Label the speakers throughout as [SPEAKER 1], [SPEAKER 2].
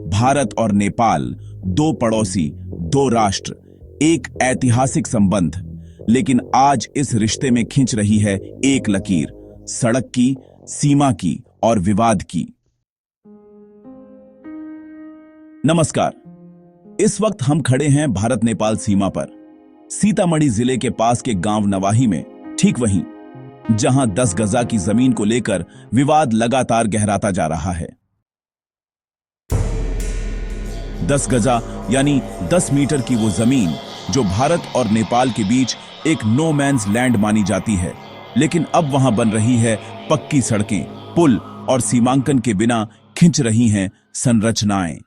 [SPEAKER 1] भारत और नेपाल, दो पड़ोसी, दो राष्ट्र, एक ऐतिहासिक संबंध। लेकिन आज इस रिश्ते में खिंच रही है एक लकीर, सड़क की, सीमा की और विवाद की। नमस्कार। इस वक्त हम खड़े हैं भारत नेपाल सीमा पर, सीतामढ़ी जिले के पास के गांव नवाही में, ठीक वहीं जहां 10 गजा की जमीन को लेकर विवाद लगातार गहराता जा रहा है। 10 गजा यानी 10 मीटर की वो जमीन जो भारत और नेपाल के बीच एक नो मैन्स लैंड मानी जाती है, लेकिन अब वहां बन रही है पक्की सड़कें, पुल और सीमांकन के बिना खिंच रही हैं संरचनाएं।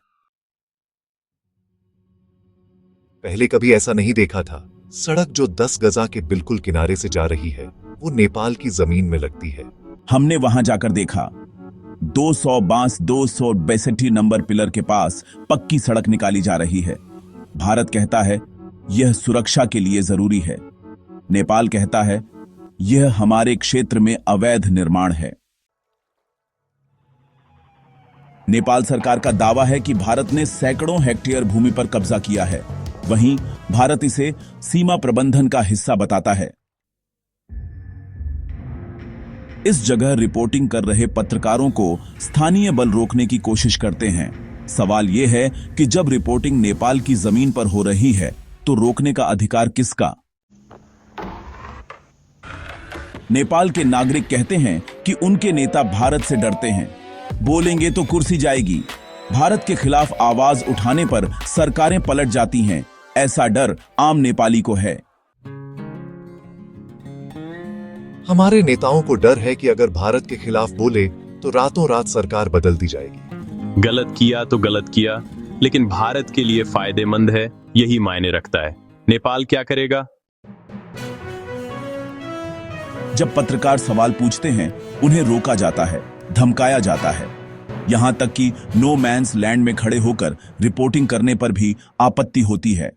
[SPEAKER 2] पहले कभी ऐसा नहीं देखा था। सड़क जो 10 गजा के बिल्कुल किनारे से जा रही है, वो नेपाल की जमीन में लगती है।
[SPEAKER 1] हमने वहां जाकर देखा, 200 बांस 262 नंबर पिलर के पास पक्की सड़क निकाली जा रही है। भारत कहता है यह सुरक्षा के लिए जरूरी है, नेपाल कहता है यह हमारे क्षेत्र में अवैध निर्माण है। नेपाल सरकार का दावा है कि भारत ने सैकड़ों हेक्टेयर भूमि पर कब्जा किया है, वहीं भारत इसे सीमा प्रबंधन का हिस्सा बताता है। इस जगह रिपोर्टिंग कर रहे पत्रकारों को स्थानीय बल रोकने की कोशिश करते हैं। सवाल यह है कि जब रिपोर्टिंग नेपाल की जमीन पर हो रही है तो रोकने का अधिकार किसका? नेपाल के नागरिक कहते हैं कि उनके नेता भारत से डरते हैं, बोलेंगे तो कुर्सी जाएगी। भारत के खिलाफ आवाज उठाने पर सरकारें पलट जाती हैं, ऐसा डर आम नेपाली को है।
[SPEAKER 2] हमारे नेताओं को डर है कि अगर भारत के खिलाफ बोले तो रातों रात सरकार बदल दी जाएगी।
[SPEAKER 3] गलत किया तो गलत किया, लेकिन भारत के लिए फायदेमंद है, यही मायने रखता है। नेपाल क्या करेगा?
[SPEAKER 1] जब पत्रकार सवाल पूछते हैं, उन्हें रोका जाता है, धमकाया जाता है, यहां तक कि नो मैन्स लैंड में खड़े होकर रिपोर्टिंग करने पर भी आपत्ति होती है।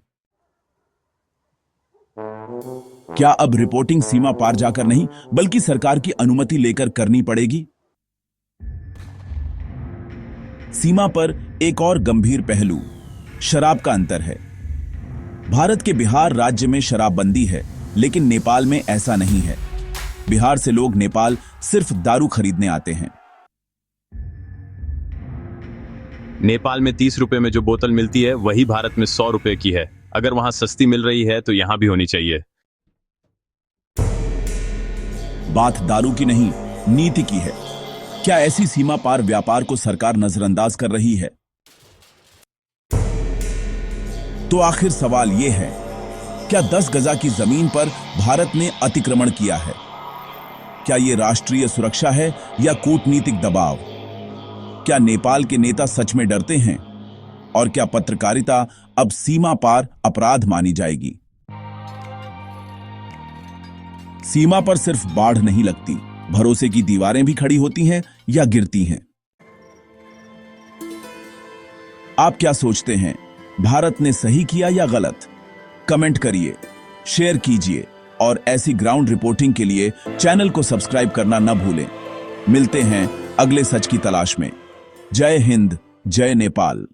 [SPEAKER 1] क्या अब रिपोर्टिंग सीमा पार जाकर नहीं, बल्कि सरकार की अनुमति लेकर करनी पड़ेगी? सीमा पर एक और गंभीर पहलू, शराब का अंतर है। भारत के बिहार राज्य में शराबबंदी है, लेकिन नेपाल में ऐसा नहीं है। बिहार से लोग नेपाल सिर्फ दारू खरीदने आते हैं।
[SPEAKER 3] नेपाल में 30 रुपए में जो बोतल मिलती है, वही भारत में 100 रुपए की है। अगर वहां सस्ती मिल रही है तो यहां भी होनी चाहिए।
[SPEAKER 1] बात दारू की नहीं, नीति की है। क्या ऐसी सीमा पार व्यापार को सरकार नजरअंदाज कर रही है? तो आखिर सवाल यह है, क्या 10 गजा की जमीन पर भारत ने अतिक्रमण किया है? क्या यह राष्ट्रीय सुरक्षा है या कूटनीतिक दबाव? क्या नेपाल के नेता सच में डरते हैं? और क्या पत्रकारिता अब सीमा पार अपराध मानी जाएगी? सीमा पर सिर्फ बाढ़ नहीं लगती, भरोसे की दीवारें भी खड़ी होती हैं या गिरती हैं। आप क्या सोचते हैं, भारत ने सही किया या गलत? कमेंट करिए, शेयर कीजिए और ऐसी ग्राउंड रिपोर्टिंग के लिए चैनल को सब्सक्राइब करना न भूलें। मिलते हैं अगले सच की तलाश में। जय हिंद, जय नेपाल।